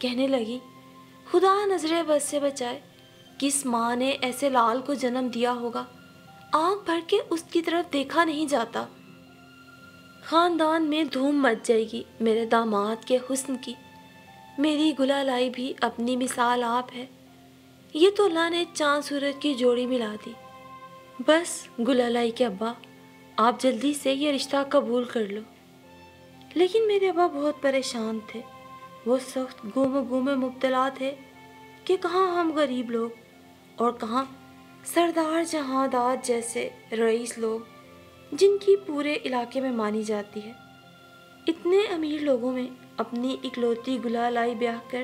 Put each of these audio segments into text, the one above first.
کہنے لگی، خدا نظر بد سے بچائے، کس ماں نے ایسے لال کو جنم دیا ہوگا، آنکھ بھر کے اس کی طرف دیکھا نہیں جاتا۔ خاندان میں دھوم مچ جائے گی میرے داماد کے حسن کی۔ میری گلالائی بھی اپنی مثال آپ ہے، یہ تو اللہ نے چاند سورج کی جوڑی ملا دی۔ بس گلالائی کے ابا، آپ جلدی سے یہ رشتہ قبول کر لو۔ لیکن میرے ابا بہت پریشان تھے، وہ سخت گم و گو میں مبتلا تھے کہ کہاں ہم غریب لوگ اور کہاں سردار جہانداد جیسے رئیس لوگ جن کی پورے علاقے میں مانی جاتی ہے، اتنے امیر لوگوں میں اپنی اکلوتی گلالائی بیاہ کر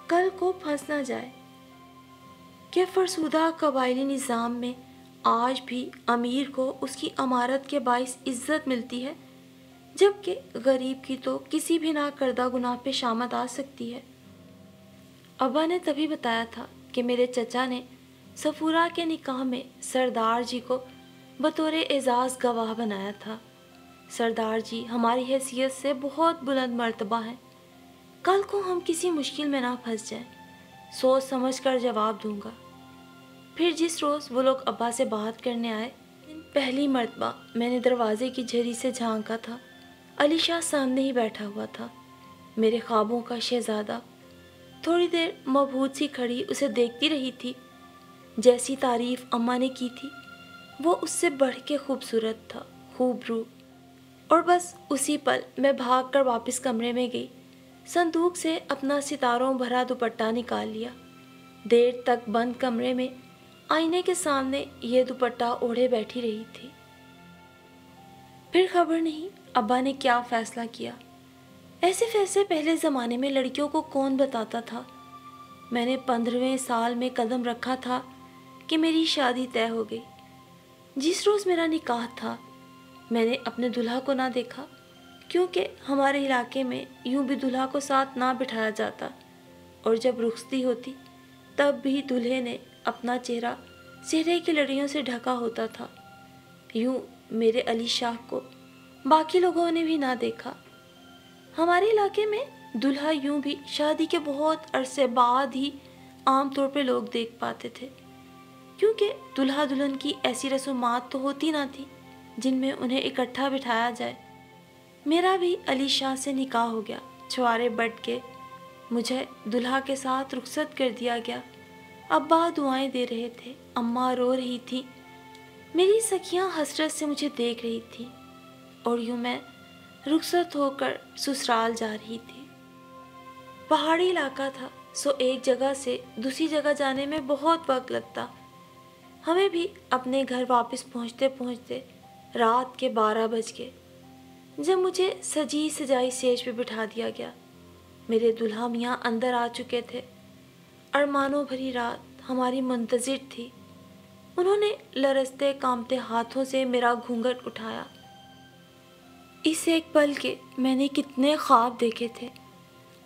کل کو پھنس نہ جائے کہ فرسودہ قبائلی نظام میں آج بھی امیر کو اس کی امارت کے باعث عزت ملتی ہے، جبکہ غریب کی تو کسی بھی ناکردہ گناہ پہ شامت آ سکتی ہے۔ ابا نے تبھی بتایا تھا کہ میرے چچا نے صفورہ کے نکاح میں سردار جی کو بطور اعزاز گواہ بنایا تھا۔ سردار جی ہماری حیثیت سے بہت بلند مرتبہ ہیں، کل کو ہم کسی مشکل میں نہ پھنس جائیں، سوچ سمجھ کر جواب دوں گا۔ پھر جس روز وہ لوگ ابا سے بات کرنے آئے، پہلی مرتبہ میں نے دروازے کی جھری سے جھانکا تھا، علی شاہ سامنے ہی بیٹھا ہوا تھا، میرے خوابوں کا شہزادہ۔ تھوڑی دیر مبہوت سی کھڑی اسے دیکھتی رہی تھی، جیسی تعریف اماں نے کی تھی وہ اس سے بڑھ کے خوبصورت تھا، خوب رو۔ اور بس اسی پل میں بھاگ کر واپس کمرے میں گئی، صندوق سے اپنا ستاروں بھرا دوپٹہ نکال لیا۔ دیر تک بند کمرے میں آئینے کے سامنے یہ دوپٹہ اوڑھے بیٹھی رہی تھی۔ پھر خبر نہیں ابا نے کیا فیصلہ کیا۔ ایسے فیصلے پہلے زمانے میں لڑکیوں کو کون بتاتا تھا۔ میں نے 15ویں سال میں قدم رکھا تھا کہ میری شادی طے ہو گئی۔ جس روز میرا نکاح تھا میں نے اپنے دلہا کو نہ دیکھا، کیونکہ ہمارے علاقے میں یوں بھی دلہا کو ساتھ نہ بٹھایا جاتا، اور جب رخصتی ہوتی تب بھی دلہے نے اپنا چہرہ چہرے کی لڑیوں سے ڈھکا ہوتا تھا۔ یوں میرے علی شاہ کو باقی لوگوں نے بھی نہ دیکھا۔ ہمارے علاقے میں دلہا یوں بھی شادی کے بہت عرصے بعد ہی عام طور پہ لوگ دیکھ پاتے تھے، کیونکہ دلہا دلہن کی ایسی رسومات تو ہوتی نہ تھی جن میں انہیں اکٹھا بٹھایا جائے۔ میرا بھی علی شاہ سے نکاح ہو گیا، چھوارے بٹ کے مجھے دلہا کے ساتھ رخصت کر دیا گیا۔ ابا دعائیں دے رہے تھے، اماں رو رہی تھی، میری سکھیاں حسرت سے مجھے دیکھ رہی تھی، اور یوں میں رخصت ہو کر سسرال جا رہی تھی۔ پہاڑی علاقہ تھا، سو ایک جگہ سے دوسری جگہ جانے میں بہت وقت لگتا۔ ہمیں بھی اپنے گھر واپس پہنچتے پہنچتے رات کے 12 بج گئے۔ جب مجھے سجی سجائی سیج پہ بٹھا دیا گیا، میرے دلہا میاں اندر آ چکے تھے۔ ارمانوں بھری رات ہماری منتظر تھی۔ انہوں نے لرزتے کانپتے ہاتھوں سے میرا گھونگھٹ اٹھایا۔ اس ایک پل کے میں نے کتنے خواب دیکھے تھے،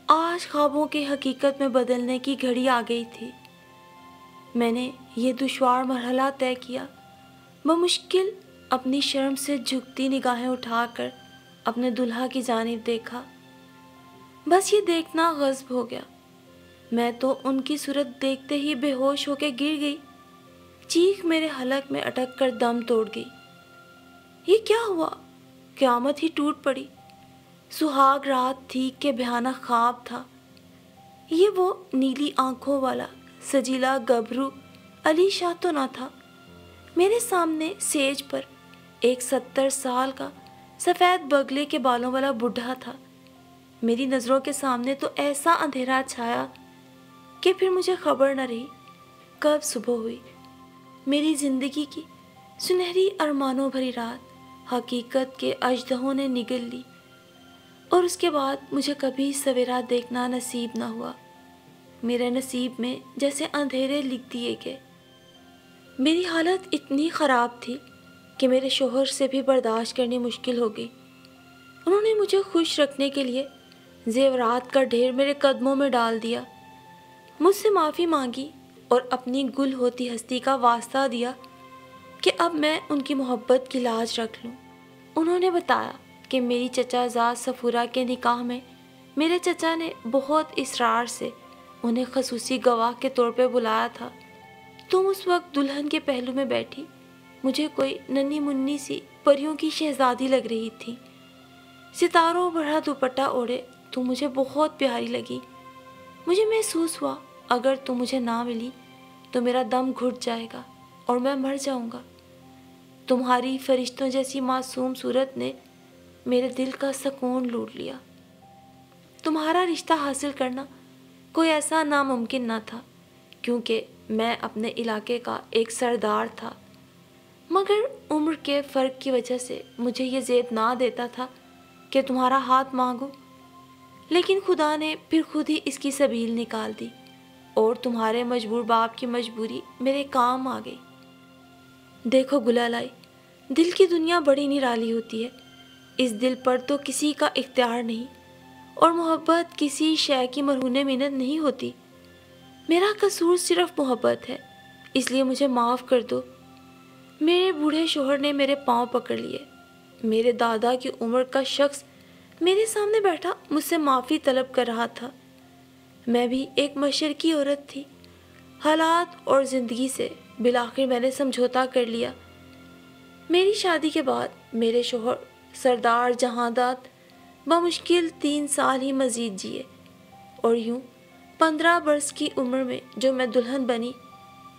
آج خوابوں کے حقیقت میں بدلنے کی گھڑی آ گئی تھی۔ میں نے یہ دشوار مرحلہ طے کیا، بمشکل اپنی شرم سے جھکتی نگاہیں اٹھا کر اپنے دلہا کی جانب دیکھا۔ بس یہ دیکھنا غصب ہو گیا، میں تو ان کی صورت دیکھتے ہی بے ہوش ہو کے گر گئی، چیخ میرے حلق میں اٹک کر دم توڑ گئی۔ یہ کیا ہوا؟ قیامت ہی ٹوٹ پڑی۔ سہاگ رات تھی کہ بھیانک خواب تھا۔ یہ وہ نیلی آنکھوں والا سجیلا گبرو علی شاہ تو نہ تھا۔ میرے سامنے سیج پر ایک 70 سال کا سفید بگلے کے بالوں والا بڈھا تھا۔ میری نظروں کے سامنے تو ایسا اندھیرا چھایا کہ پھر مجھے خبر نہ رہی کب صبح ہوئی۔ میری زندگی کی سنہری ارمانوں بھری رات حقیقت کے اژدہوں نے نگل لی، اور اس کے بعد مجھے کبھی سویرا دیکھنا نصیب نہ ہوا۔ میرے نصیب میں جیسے اندھیرے لکھ دیے گئے۔ میری حالت اتنی خراب تھی کہ میرے شوہر سے بھی برداشت کرنی مشکل ہو گئی۔ انہوں نے مجھے خوش رکھنے کے لیے زیورات کا ڈھیر میرے قدموں میں ڈال دیا، مجھ سے معافی مانگی اور اپنی گل ہوتی ہستی کا واسطہ دیا کہ اب میں ان کی محبت کی لاج رکھ لوں۔ انہوں نے بتایا کہ میری چچا زاد صفورہ کے نکاح میں میرے چچا نے بہت اصرار سے انہیں خصوصی گواہ کے طور پہ بلایا تھا۔ تم اس وقت دلہن کے پہلو میں بیٹھی مجھے کوئی ننھی منی سی پریوں کی شہزادی لگ رہی تھی۔ ستاروں بھرا دوپٹہ اوڑھے تم مجھے بہت پیاری لگی۔ مجھے محسوس ہوا اگر تم مجھے نہ ملی تو میرا دم گھٹ جائے گا اور میں مر جاؤں گا۔ تمہاری فرشتوں جیسی معصوم صورت نے میرے دل کا سکون لوٹ لیا۔ تمہارا رشتہ حاصل کرنا کوئی ایسا ناممکن نہ تھا کیونکہ میں اپنے علاقے کا ایک سردار تھا، مگر عمر کے فرق کی وجہ سے مجھے یہ زیب نہ دیتا تھا کہ تمہارا ہاتھ مانگوں، لیکن خدا نے پھر خود ہی اس کی سبیل نکال دی اور تمہارے مجبور باپ کی مجبوری میرے کام آ گئی۔ دیکھو گلالائی، دل کی دنیا بڑی نرالی ہوتی ہے۔ اس دل پر تو کسی کا اختیار نہیں اور محبت کسی شے کی مرہون منت نہیں ہوتی۔ میرا قصور صرف محبت ہے، اس لیے مجھے معاف کر دو۔ میرے بوڑھے شوہر نے میرے پاؤں پکڑ لیے۔ میرے دادا کی عمر کا شخص میرے سامنے بیٹھا مجھ سے معافی طلب کر رہا تھا۔ میں بھی ایک مشرقی عورت تھی۔ حالات اور زندگی سے بالآخر میں نے سمجھوتا کر لیا۔ میری شادی کے بعد میرے شوہر سردار جہاں داد بمشکل 3 سال ہی مزید جیے اور یوں 15 برس کی عمر میں جو میں دلہن بنی،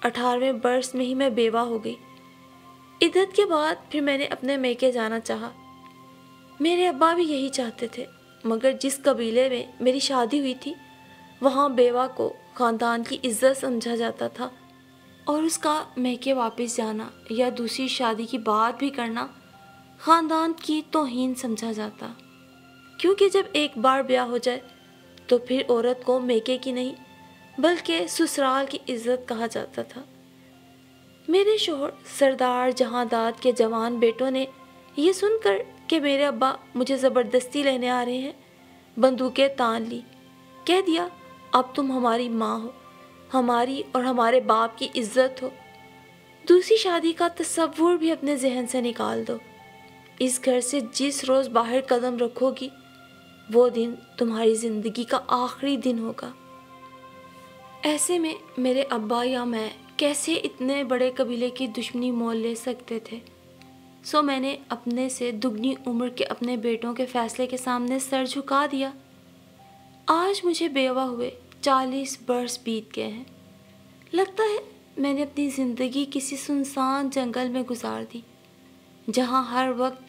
18ویں برس میں ہی میں بیوہ ہو گئی۔ عدت کے بعد پھر میں نے اپنے میکے جانا چاہا۔ میرے ابا بھی یہی چاہتے تھے، مگر جس قبیلے میں میری شادی ہوئی تھی وہاں بیوہ کو خاندان کی عزت سمجھا جاتا تھا اور اس کا میکے واپس جانا یا دوسری شادی کی بات بھی کرنا خاندان کی توہین سمجھا جاتا، کیونکہ جب ایک بار بیاہ ہو جائے تو پھر عورت کو میکے کی نہیں بلکہ سسرال کی عزت کہا جاتا تھا۔ میرے شوہر سردار جہاں داد کے جوان بیٹوں نے یہ سن کر کہ میرے ابا مجھے زبردستی لینے آ رہے ہیں بندوقیں تان لی، کہہ دیا اب تم ہماری ماں ہو، ہماری اور ہمارے باپ کی عزت ہو، دوسری شادی کا تصور بھی اپنے ذہن سے نکال دو۔ اس گھر سے جس روز باہر قدم رکھو گی وہ دن تمہاری زندگی کا آخری دن ہوگا۔ ایسے میں میرے ابا یا میں کیسے اتنے بڑے قبیلے کی دشمنی مول لے سکتے تھے؟ سو میں نے اپنے سے دگنی عمر کے اپنے بیٹوں کے فیصلے کے سامنے سر جھکا دیا۔ آج مجھے بیوہ ہوئے 40 برس بیت گئے ہیں۔ لگتا ہے میں نے اپنی زندگی کسی سنسان جنگل میں گزار دی جہاں ہر وقت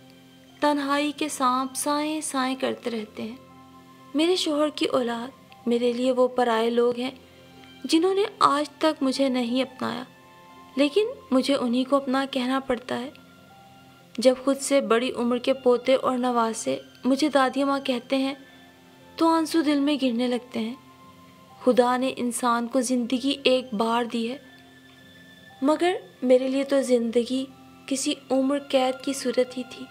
تنہائی کے سانپ سائیں سائیں کرتے رہتے ہیں۔ میرے شوہر کی اولاد میرے لیے وہ پرائے لوگ ہیں جنہوں نے آج تک مجھے نہیں اپنایا، لیکن مجھے انہی کو اپنا کہنا پڑتا ہے۔ جب خود سے بڑی عمر کے پوتے اور نواسے مجھے دادی ماں کہتے ہیں تو آنسو دل میں گرنے لگتے ہیں۔ خدا نے انسان کو زندگی ایک بار دی ہے، مگر میرے لیے تو زندگی کسی عمر قید کی صورت ہی تھی۔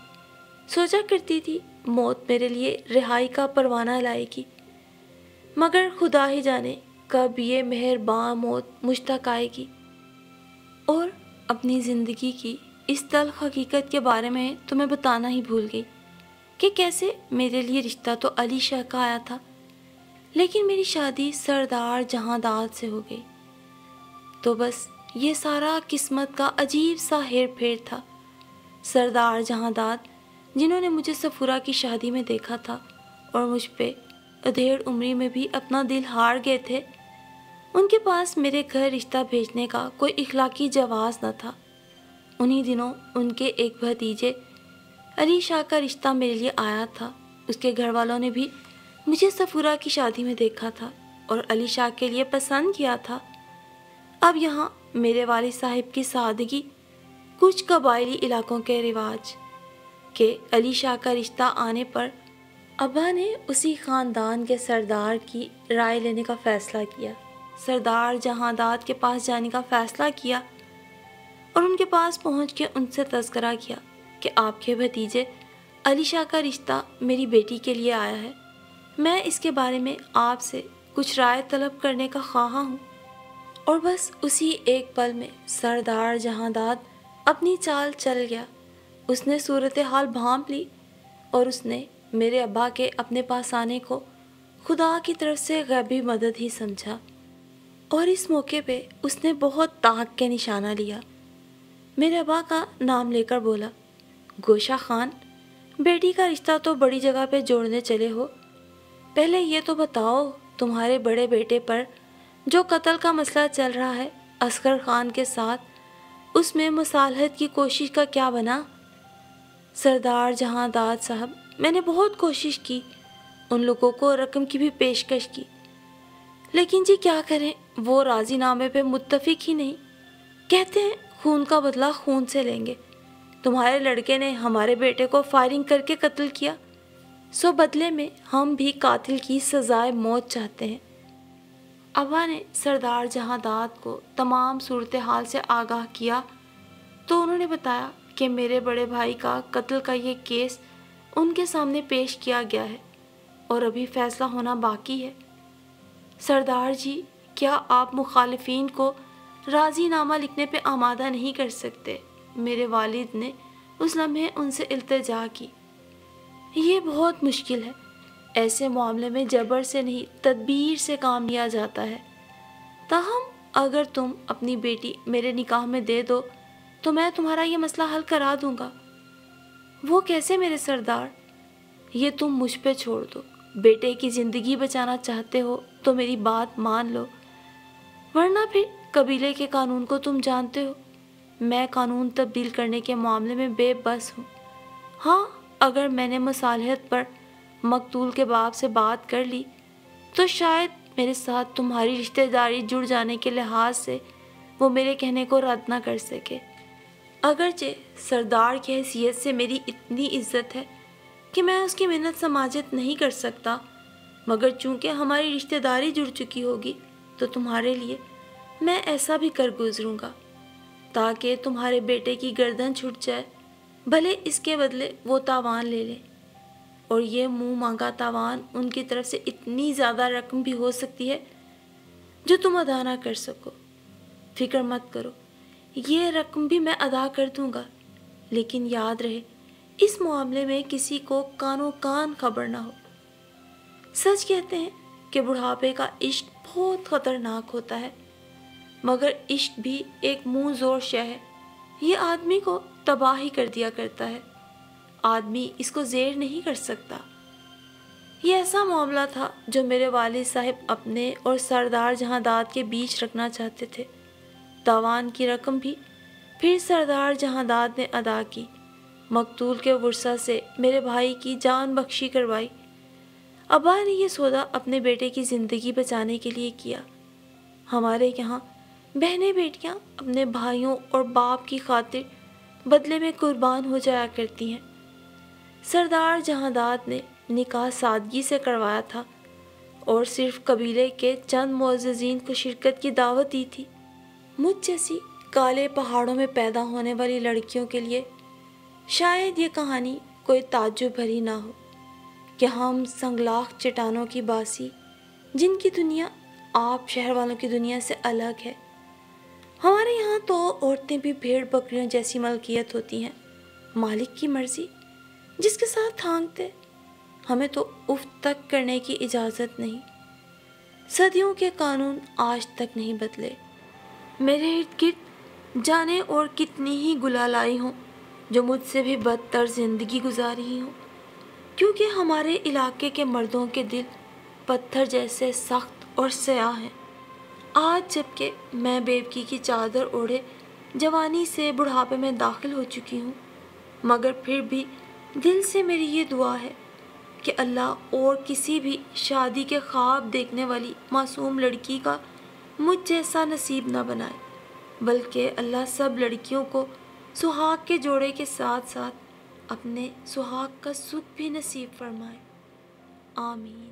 سوچا کرتی تھی موت میرے لیے رہائی کا پروانہ لائے گی، مگر خدا ہی جانے کب یہ مہرباں موت مجھ تک آئے گی۔ اور اپنی زندگی کی اس تلخ حقیقت کے بارے میں تمہیں بتانا ہی بھول گئی کہ کیسے میرے لیے رشتہ تو علی شاہ کا آیا تھا، لیکن میری شادی سردار جہاں داد سے ہو گئی۔ تو بس یہ سارا قسمت کا عجیب سا ہیر پھیر تھا۔ سردار جہاں داد جنہوں نے مجھے صفورہ کی شادی میں دیکھا تھا اور مجھ پہ ادھیڑ عمری میں بھی اپنا دل ہار گئے تھے، ان کے پاس میرے گھر رشتہ بھیجنے کا کوئی اخلاقی جواز نہ تھا۔ انہی دنوں ان کے ایک بھتیجے علی شاہ کا رشتہ میرے لیے آیا تھا۔ اس کے گھر والوں نے بھی مجھے صفورہ کی شادی میں دیکھا تھا اور علی شاہ کے لیے پسند کیا تھا۔ اب یہاں میرے والد صاحب کی سادگی، کچھ قبائلی علاقوں کے رواج کہ علی شاہ کا رشتہ آنے پر ابا نے اسی خاندان کے سردار کی رائے لینے کا فیصلہ کیا، سردار جہاں داد کے پاس جانے کا فیصلہ کیا اور ان کے پاس پہنچ کے ان سے تذکرہ کیا کہ آپ کے بھتیجے علی شاہ کا رشتہ میری بیٹی کے لیے آیا ہے، میں اس کے بارے میں آپ سے کچھ رائے طلب کرنے کا خواہاں ہوں۔ اور بس اسی ایک پل میں سردار جہاں داد اپنی چال چل گیا۔ اس نے صورتحال بھانپ لی اور اس نے میرے ابا کے اپنے پاس آنے کو خدا کی طرف سے غیبی مدد ہی سمجھا، اور اس موقع پہ اس نے بہت طاق کے نشانہ لیا۔ میرے ابا کا نام لے کر بولا، گوشہ خان، بیٹی کا رشتہ تو بڑی جگہ پہ جوڑنے چلے ہو، پہلے یہ تو بتاؤ تمہارے بڑے بیٹے پر جو قتل کا مسئلہ چل رہا ہے اصغر خان کے ساتھ، اس میں مصالحت کی کوشش کا کیا بنا؟ سردار جہاں داد صاحب، میں نے بہت کوشش کی، ان لوگوں کو رقم کی بھی پیشکش کی، لیکن جی کیا کریں، وہ راضی نامے پہ متفق ہی نہیں، کہتے ہیں خون کا بدلہ خون سے لیں گے۔ تمہارے لڑکے نے ہمارے بیٹے کو فائرنگ کر کے قتل کیا، سو بدلے میں ہم بھی قاتل کی سزائے موت چاہتے ہیں۔ ابا نے سردار جہاں داد کو تمام صورتحال سے آگاہ کیا تو انہوں نے بتایا کہ میرے بڑے بھائی کا قتل کا یہ کیس ان کے سامنے پیش کیا گیا ہے اور ابھی فیصلہ ہونا باقی ہے۔ سردار جی، کیا آپ مخالفین کو راضی نامہ لکھنے پہ آمادہ نہیں کر سکتے؟ میرے والد نے اس لمحے ان سے التجا کی۔ یہ بہت مشکل ہے، ایسے معاملے میں جبر سے نہیں تدبیر سے کام لیا جاتا ہے، تاہم اگر تم اپنی بیٹی میرے نکاح میں دے دو تو میں تمہارا یہ مسئلہ حل کرا دوں گا۔ وہ کیسے میرے سردار؟ یہ تم مجھ پہ چھوڑ دو، بیٹے کی زندگی بچانا چاہتے ہو تو میری بات مان لو، ورنہ پھر قبیلے کے قانون کو تم جانتے ہو، میں قانون تبدیل کرنے کے معاملے میں بے بس ہوں۔ ہاں، اگر میں نے مصالحت پر مقتول کے باپ سے بات کر لی تو شاید میرے ساتھ تمہاری رشتہ داری جڑ جانے کے لحاظ سے وہ میرے کہنے کو رد نہ کر سکے۔ اگرچہ سردار کی حیثیت سے میری اتنی عزت ہے کہ میں اس کی منت سماجت نہیں کر سکتا، مگر چونکہ ہماری رشتہ داری جڑ چکی ہوگی تو تمہارے لیے میں ایسا بھی کر گزروں گا تاکہ تمہارے بیٹے کی گردن چھٹ جائے، بھلے اس کے بدلے وہ تاوان لے لے، اور یہ منہ مانگا تاوان ان کی طرف سے اتنی زیادہ رقم بھی ہو سکتی ہے جو تم ادا نہ کر سکو۔ فکر مت کرو، یہ رقم بھی میں ادا کر دوں گا، لیکن یاد رہے اس معاملے میں کسی کو کانوں کان خبر نہ ہو۔ سچ کہتے ہیں کہ بڑھاپے کا عشق بہت خطرناک ہوتا ہے، مگر عشق بھی ایک منہ زور شے ہے، یہ آدمی کو تباہ ہی کر دیا کرتا ہے، آدمی اس کو زیر نہیں کر سکتا۔ یہ ایسا معاملہ تھا جو میرے والد صاحب اپنے اور سردار جہاں داد کے بیچ رکھنا چاہتے تھے۔ تاوان کی رقم بھی پھر سردار جہاں داد نے ادا کی، مقتول کے ورثہ سے میرے بھائی کی جان بخشی کروائی۔ ابا نے یہ سودا اپنے بیٹے کی زندگی بچانے کے لیے کیا۔ ہمارے یہاں بہنیں بیٹیاں اپنے بھائیوں اور باپ کی خاطر بدلے میں قربان ہو جایا کرتی ہیں۔ سردار جہاں داد نے نکاح سادگی سے کروایا تھا اور صرف قبیلے کے چند معززین کو شرکت کی دعوت دی تھی۔ مجھ جیسی کالے پہاڑوں میں پیدا ہونے والی لڑکیوں کے لیے شاید یہ کہانی کوئی تعجب بھری نہ ہو کہ ہم سنگلاخ چٹانوں کی باسی، جن کی دنیا آپ شہر والوں کی دنیا سے الگ ہے، ہمارے یہاں تو عورتیں بھی بھیڑ بکریوں جیسی ملکیت ہوتی ہیں، مالک کی مرضی جس کے ساتھ تھانکتے، ہمیں تو اف تک کرنے کی اجازت نہیں۔ صدیوں کے قانون آج تک نہیں بدلے۔ میرے ارد گرد جانے اور کتنی ہی گلالائی ہوں جو مجھ سے بھی بدتر زندگی گزاری ہوں، کیونکہ ہمارے علاقے کے مردوں کے دل پتھر جیسے سخت اور سیاہ ہیں۔ آج جب کہ میں بیوقی کی چادر اوڑھے جوانی سے بڑھاپے میں داخل ہو چکی ہوں، مگر پھر بھی دل سے میری یہ دعا ہے کہ اللہ اور کسی بھی شادی کے خواب دیکھنے والی معصوم لڑکی کا مجھ جیسا نصیب نہ بنائے، بلکہ اللہ سب لڑکیوں کو سہاگ کے جوڑے کے ساتھ ساتھ اپنے سہاگ کا سکھ بھی نصیب فرمائے۔ آمین۔